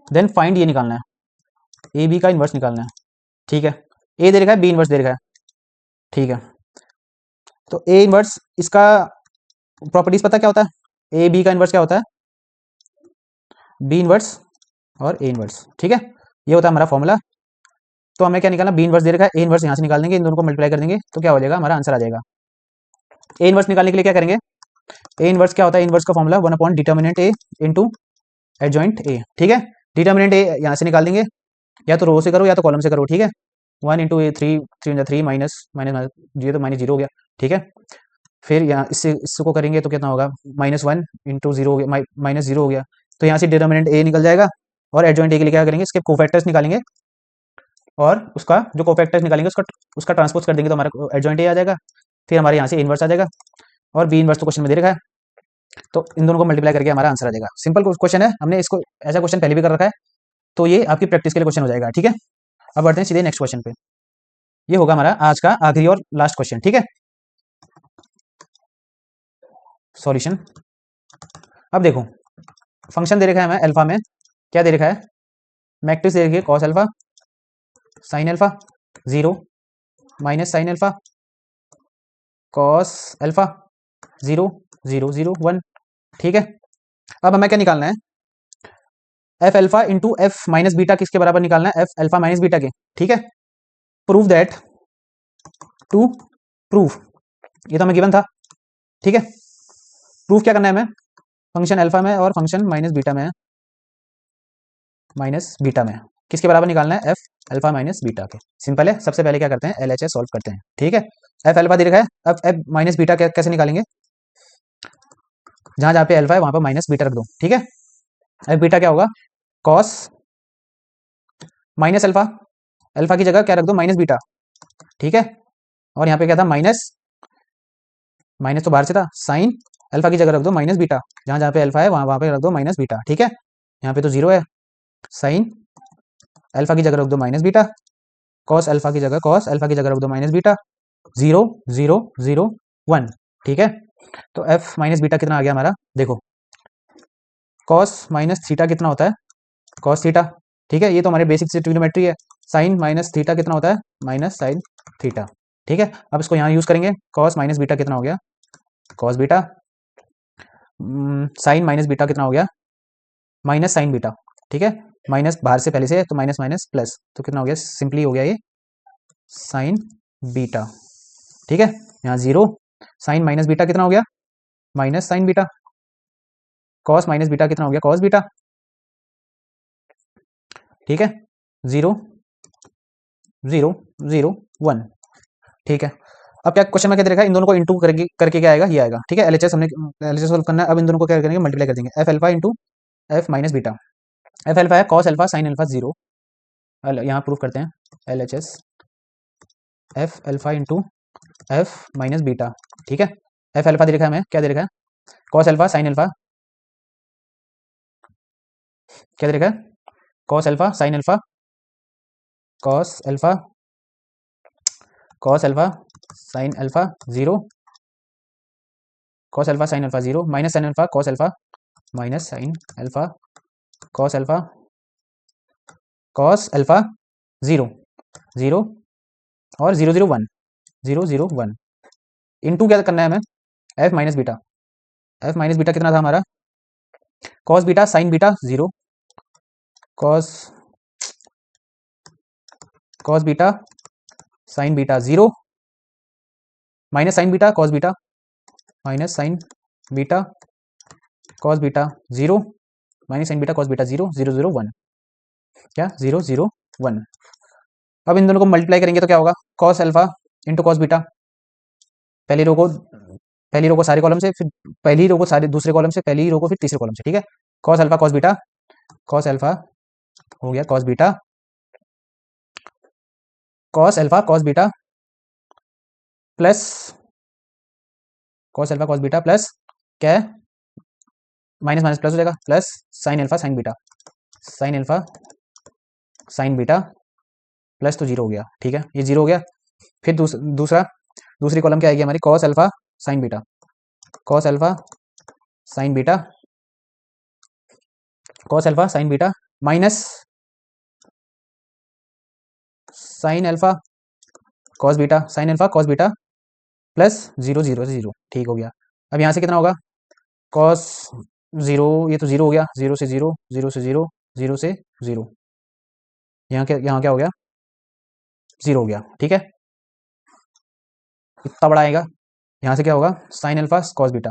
देन फाइंड, ये निकालना है ए बी का इनवर्स निकालना है। ठीक है, ए दे रखा है, बी इनवर्स दे रखा है। ठीक है, तो ए इनवर्स, इसका प्रॉपर्टीज पता क्या होता है, ए बी का इनवर्स क्या होता है, बी इनवर्स और ए इनवर्स। ठीक है, ये होता है हमारा फॉर्मूला। तो हमें क्या निकालना, बी इनवर्स दे रखा है, ए इनवर्स यहाँ से निकाल देंगे, इन दोनों को मल्टीप्लाई कर देंगे तो क्या हो जाएगा, हमारा आंसर आ जाएगा। ए इनवर्स निकालने के लिए क्या करेंगे, ए इनवर्स क्या होता है, इनवर्स का फॉर्मूला 1 अपॉन डिटर्मिनेंट ए इंटू एडजॉइंट ए। ठीक है, डिटर्मिनेंट ए यहाँ से निकाल देंगे, या तो रो से करो या तो कॉलम से करो। ठीक है, 1 इंटू ए, 3 माइनस माइनस जीरो, तो माइनस जीरो हो गया। ठीक है, फिर यहाँ इसको करेंगे तो कितना होगा, -1 इंटू जीरो हो गया, माइनस जीरो हो गया। तो यहाँ से डिटर्मिनेंट ए निकल जाएगा, और एडजॉइंट ए के लिए क्या करेंगे, इसके कोफैक्टर्स निकालेंगे, और उसका जो कोफैक्टर्स निकालेंगे उसका ट्रांसपोज कर देंगे तो हमारा एडजॉइंट ए आ जाएगा। फिर हमारे यहाँ से इनवर्स आ जाएगा, और बी इनवर्स तो क्वेश्चन में दे रखा है, तो इन दोनों को मल्टीप्लाई करके हमारा आंसर आ जाएगा। सिंपल क्वेश्चन है, हमने इसको ऐसा क्वेश्चन पहले भी कर रखा है, तो ये आपकी प्रैक्टिस के लिए क्वेश्चन हो जाएगा। ठीक है, अब बढ़ते हैं सीधे नेक्स्ट क्वेश्चन पे। ये होगा हमारा आज का आखिरी और लास्ट क्वेश्चन। ठीक है, सॉल्यूशन, अब देखो फंक्शन दे रखा है हमें अल्फा में, क्या दे रखा है, मैट्रिक्स दे रखी है cos alpha sine alpha 0 minus sine alpha cos alpha 0 0 0 1। ठीक है, अब हमें क्या निकालना है, F alpha into F minus beta किसके बराबर निकालना है, एफ अल्फा माइनस बीटा के। ठीक है, प्रूव दैट, टू प्रूफ, ये तो हमें गिवन था। ठीक है, प्रूफ क्या करना है हमें, फंक्शन अल्फा में और फंक्शन माइनस बीटा में है, माइनस बीटा में किसके बराबर निकालना है, एफ अल्फा माइनस बीटा के। सिंपल है, सबसे पहले क्या करते हैं, LHS सॉल्व करते हैं। ठीक है, एफ अल्फा दे रखा है, अब एफ माइनस बीटा कैसे निकालेंगे, जहां जहां पे अल्फा है वहां पर माइनस बीटा रख दो। ठीक है, एफ बीटा क्या होगा, कॉस माइनस अल्फा, अल्फा की जगह क्या रख दो, माइनस बीटा। ठीक है, और यहाँ पे क्या था, माइनस माइनस तो बाहर से था, साइन अल्फा की जगह रख दो माइनस बीटा, जहां जहां पे अल्फा है वहां वहां पे रख दो माइनस बीटा। ठीक है, यहाँ पे तो जीरो है, साइन अल्फा की जगह रख दो माइनस बीटा, कॉस अल्फा की जगह रख दो माइनस बीटा, 0 0 0 1। ठीक है, तो एफ माइनस बीटा कितना आ गया हमारा, देखो कॉस माइनस थीटा कितना होता है, कॉस थीटा। ठीक है, ये तो हमारे बेसिक से ट्रिग्नोमेट्री है, साइन माइनस थीटा कितना होता है, माइनस साइन थीटा। ठीक है, अब इसको यहाँ यूज करेंगे, कॉस माइनस बीटा कितना हो गया, cos beta, sine minus beta कितना हो गया, माइनस साइन बीटा। ठीक है, माइनस बाहर से पहले से, तो माइनस माइनस प्लस, तो कितना हो गया, सिंपली हो गया ये साइन बीटा। ठीक है, यहाँ 0, साइन माइनस बीटा कितना हो गया, minus sign beta, cos minus beta कितना हो गया, कॉस बीटा। ठीक है, 0 0 0 1। ठीक है, अब क्या क्वेश्चन में क्या दे रखा है, इन दोनों को इंटू करके करके क्या आएगा, ये आएगा। ठीक है, एलएचएस हमने एलएचएस सोल्व करना है। अब इन दोनों को क्या करेंगे, मल्टीप्लाई कर देंगे, F alpha into F minus beta. F alpha है कॉस अल्फा साइन अल्फा 0, यहाँ प्रूफ करते हैं, LHS F alpha into F minus beta. ठीक है, एफ अल्फा दे रखा है हमें, क्या दे रखा है, कॉस अल्फा साइन अल्फा, क्या दे रखा है, cos alpha sine alpha, cos alpha cos alpha sine alpha 0, cos alpha sine alpha 0 minus sine alpha cos alpha minus sine alpha cos alpha cos alpha 0 0 और 0 0 1 0 0 1 इंटू क्या करना है हमें, F minus beta. F minus beta कितना था हमारा, cos beta sign beta 0, cos cos beta sign beta 0 minus sign beta cos beta minus sign beta cos beta 0 minus sign beta cos beta 0 0 0 1, क्या 0 0 1। अब इन दोनों को मल्टीप्लाई करेंगे तो क्या होगा, cos alpha into cos beta, पहली रो को सारे कॉलम से, फिर पहली रो को सारे दूसरे कॉलम से, पहली रो को फिर तीसरे कॉलम से। ठीक है, cos alpha cos beta, cos alpha हो गया cos beta, cos alpha cos beta plus cos alpha cos beta plus क्या है, माइनस माइनस प्लस हो जाएगा, plus sine alpha sine beta, sign alpha sine beta plus, तो 0 हो गया। ठीक है, ये 0 हो गया। फिर दूसरी कॉलम क्या आएगी हमारी, cos alpha sine beta, cos alpha sine beta, cos alpha sine beta minus sine alpha cos beta, sine alpha cos beta plus 0 0 0। ठीक हो गया। अब यहाँ से कितना होगा, कॉस 0, ये तो 0 हो गया, 0 से 0 0 से 0 0 से 0, यहाँ क्या हो गया, 0 हो गया। ठीक है, इतना बड़ा आएगा। यहाँ से क्या होगा, sine alpha cos beta,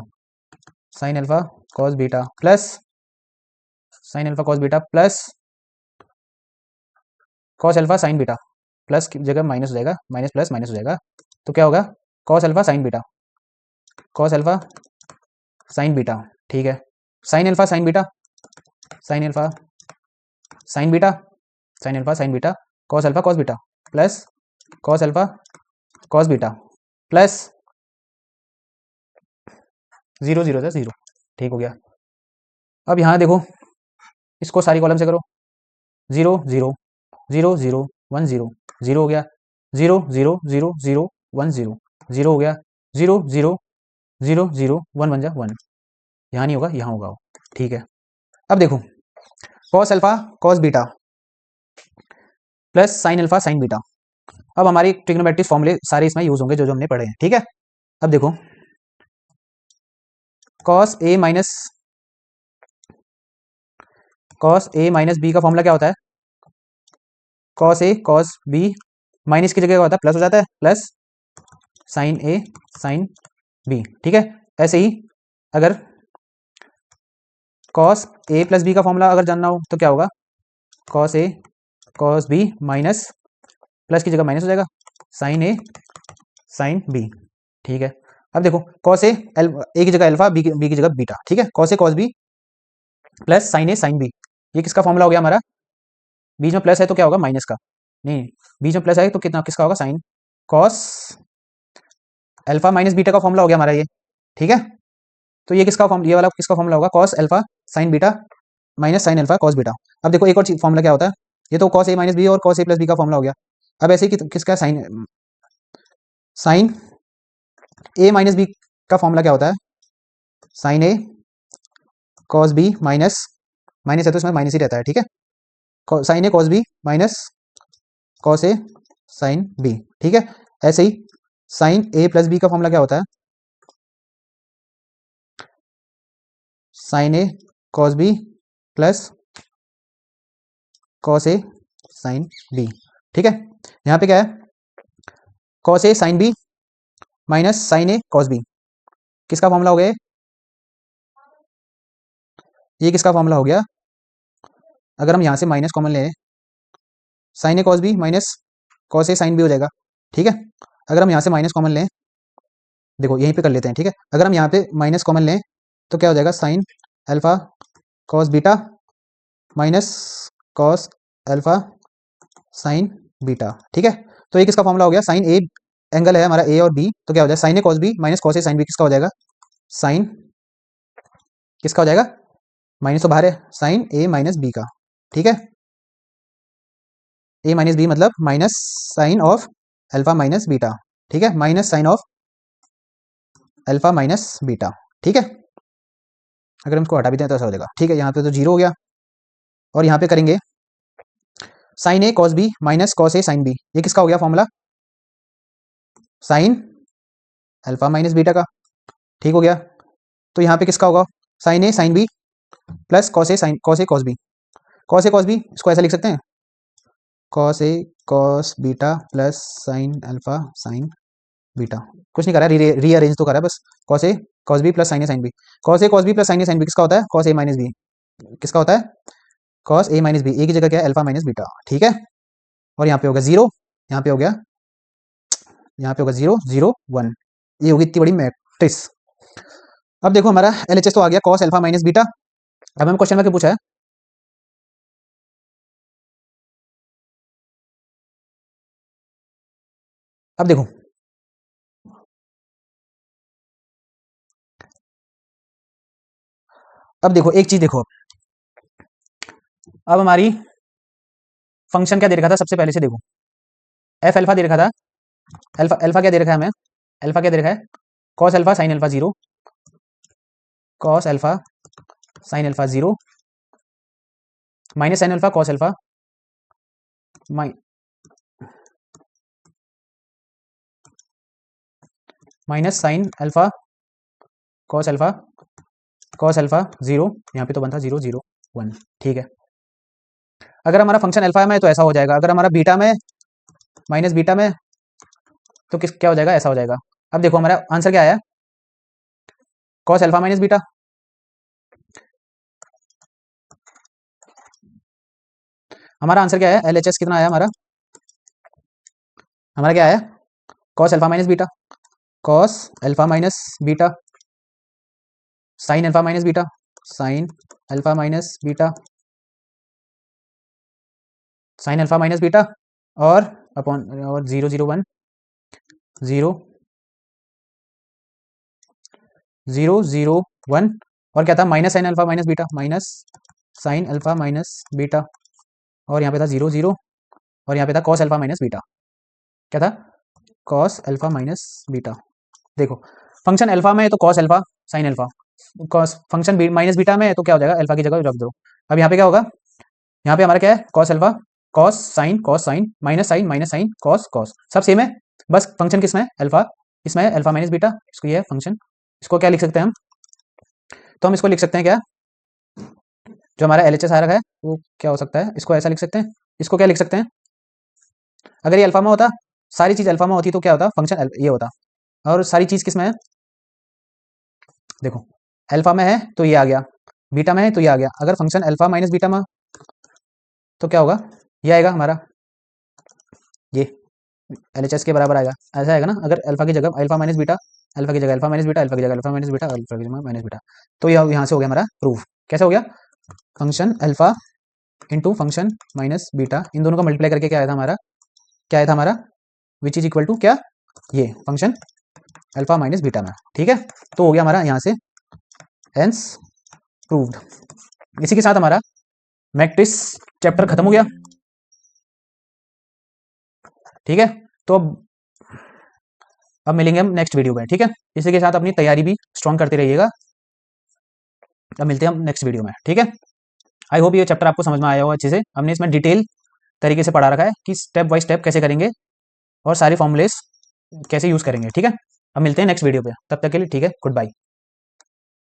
sine alpha cos beta plus sine alpha cos beta plus cos alpha sine beta, plus की जगह माइनस हो जाएगा, माइनस प्लस माइनस हो जाएगा, तो क्या होगा, cos alpha sine beta, cos alpha sine beta. ठीक है, sign alpha sine beta, sign alpha sine beta, sign alpha sine beta cos alpha cos beta plus cos alpha cos beta plus 0 0 से 0। ठीक हो गया। अब यहाँ देखो, इसको सारी कॉलम से करो, 0 0 0 0 1 0 0 हो गया, 0 0 0 0 1 0 0 हो गया, 0 0 0 0 1 बन जा 1, यहाँ नहीं होगा, यहाँ होगा। ठीक है, अब देखो, cos alpha cos beta plus sine alpha sine beta. अब हमारी ट्रिग्नोमेट्रिक फॉर्मूले सारे इसमें यूज होंगे जो जो हमने पढ़े हैं। ठीक है, अब देखो, कॉस ए माइनस बी का फॉर्मूला क्या होता है, cos A cos B, minus की जगह क्या होता है, प्लस हो जाता है, plus sign A sine B. ठीक है, ऐसे ही अगर कॉस ए प्लस बी का फॉर्मूला अगर जानना हो तो क्या होगा, cos A cos B minus, plus की जगह माइनस हो जाएगा, साइन ए साइन बी। ठीक है, अब देखो, कॉस ए की जगह अल्फा, बी की जगह बीटा। ठीक है, cos A cos B plus sign A sine B, ये किसका फॉर्मूला हो गया हमारा, बीच में प्लस है तो क्या होगा, माइनस का, नहीं बीच में प्लस है तो कितना किसका होगा, sine cos alpha minus beta का फॉर्मूला हो गया हमारा ये। ठीक है, तो ये किसका फॉर्म, ये वाला किसका फॉर्मूला होगा, cos alpha sine beta minus sine alpha cos beta. अब देखो एक और फॉर्मूला क्या होता है, ये तो कॉस ए माइनस बी और कॉस ए प्लस बी का फॉर्मूला हो गया। अब ऐसे ही किसका, साइन ए माइनस बी का फॉर्मूला क्या होता है, sign A cos B minus, minus है तो इसमें माइनस ही रहता है। ठीक है, sign A cos B minus cos A sine B. ठीक है, ऐसे ही साइन ए प्लस बी का फॉर्मूला क्या होता है, sign A cos B plus cos A sine B. ठीक है, यहाँ पे क्या है, cos A sine B minus sign A cos B. किसका फॉर्मूला हो गया ये किसका फॉर्मूला हो गया? अगर हम यहाँ से माइनस कॉमन लें, sign A cos B minus cos A sine B हो जाएगा। ठीक है, अगर हम यहाँ से माइनस कॉमन लें, देखो यहीं पे कर लेते हैं। ठीक है, अगर हम यहाँ पे माइनस कॉमन लें तो क्या हो जाएगा, sine alpha cos beta minus cos alpha sine beta. ठीक है, तो ये किसका फॉर्मूला हो गया, साइन ए एंगल है हमारा ए और बी, तो क्या हो जाएगा, sign A cos B minus cos A sine B किसका हो जाएगा, साइन किसका हो जाएगा, माइनस तो बाहर है, साइन ए माइनस बी का। ठीक है, ए माइनस बी मतलब minus sine of alpha minus beta. ठीक है, minus sine of alpha minus beta. ठीक है, अगर हम इसको हटा भी दें तो ऐसा हो जाएगा। ठीक है, यहाँ पे तो जीरो हो गया, और यहाँ पे करेंगे sine A cos B minus cos A sine B, ये किसका हो गया formula, sine alpha minus beta का। ठीक हो गया, तो यहाँ पे किसका होगा, sine A sine B plus cos A cos B. Cos A cos B इसको ऐसा लिख सकते हैं, cos A cos beta plus sine alpha sine beta. कुछ नहीं करा है, रीअरेंज तो करा है बस, cos A cos B plus sign A sine B. Cos A cos B plus sign A sine B किसका होता है, कॉस ए माइनस बी। किसका होता है, कॉस ए माइनस बी, ए की जगह क्या है, अल्फा माइनस बीटा। ठीक है, और यहाँ पे होगा जीरो, यहाँ पे हो गया, यहाँ पे होगा 0 0 1, ये होगी इतनी बड़ी मैट्रिक्स। अब देखो हमारा एलएचएस तो आ गया, कॉस अल्फा माइनस बीटा। अब हम क्वेश्चन में क्या पूछा है, अब देखो एक चीज देखो, अब हमारी फंक्शन क्या दे रखा था सबसे पहले से, देखो एफ अल्फा दे रखा था, अल्फा अल्फा क्या दे रखा है हमें, अल्फा क्या दे रखा है, cos alpha sine alpha 0, cos alpha sine alpha 0 minus sine alpha cos alpha minus sine alpha cos alpha 0, यहाँ पे तो बनता 0 0 1। ठीक है, अगर हमारा फंक्शन अल्फा में तो ऐसा हो जाएगा, अगर हमारा बीटा में माइनस बीटा में तो क्या हो जाएगा, ऐसा हो जाएगा। अब देखो हमारा आंसर क्या आया, कॉस अल्फा माइनस बीटा। हमारा आंसर क्या है, एलएचएस कितना आया हमारा क्या आया, cos alpha minus beta, cos alpha minus beta sine alpha minus beta, sign alpha minus beta sine alpha minus beta, और अपॉन और 0 0 1 0 0 0 1, और क्या था, minus sign alpha minus beta, minus sign alpha minus beta, और यहाँ पे था 0 0, और यहाँ पे था कॉस अल्फा माइनस बीटा। क्या था, कॉस अल्फा माइनस बीटा। देखो फंक्शन अल्फा में है तो cos alpha sine alpha, cos function minus beta में है तो क्या हो जाएगा, अल्फा की जगह रख दो। अब यहाँ पे क्या होगा, यहाँ पे हमारा क्या है, cos alpha cos sine minus sine cos cos, सब सेम है, बस फंक्शन किसमें है, अल्फा, इसमें है अल्फा माइनस बीटा, इसको ये है फंक्शन। इसको क्या लिख सकते हैं हम, तो हम इसको लिख सकते हैं क्या, जो हमारा एलएचएस आ रहा है वो क्या हो सकता है, इसको ऐसा लिख सकते हैं, इसको क्या लिख सकते हैं, अगर ये अल्फा में होता, सारी चीज अल्फा में होती तो क्या होता, फंक्शन ये होता, और सारी चीज किस में है, देखो अल्फा में है तो ये आ गया, बीटा में है तो ये आ गया, अगर फंक्शन अल्फा माइनस बीटा में तो क्या होगा, ये आएगा हमारा, ये एलएचएस के बराबर आएगा, ऐसा आएगा ना, अगर अल्फा की जगह अल्फा माइनस बीटा, अल्फा की जगह अल्फा माइनस बीटा, अल्फा की जगह अल्फा माइनस बीटा, अल्फा की जगह माइनस बीटा, तो यह यहाँ से हो गया हमारा प्रूफ। कैसे हो गया, function alpha into function minus beta, इन दोनों का मल्टीप्लाई करके क्या आया था हमारा, विच इज इक्वल टू क्या, ये फंक्शन अल्फा माइनस बीटा में। ठीक है, तो हो गया हमारा यहाँ से हेंस प्रूव्ड। इसी के साथ हमारा मैट्रिक्स चैप्टर खत्म हो गया। ठीक है, तो अब मिलेंगे हम नेक्स्ट वीडियो में। ठीक है, इसी के साथ अपनी तैयारी भी स्ट्रॉन्ग करते रहिएगा। अब मिलते हैं हम नेक्स्ट वीडियो में। ठीक है, आई होप ये चैप्टर आपको समझ में आया होगा अच्छे से, हमने इसमें डिटेल तरीके से पढ़ा रखा है कि स्टेप बाय स्टेप कैसे करेंगे और सारे फॉर्मूलेस कैसे यूज करेंगे। ठीक है, अब मिलते हैं नेक्स्ट वीडियो पे, तब तक के लिए ठीक है, गुड बाय।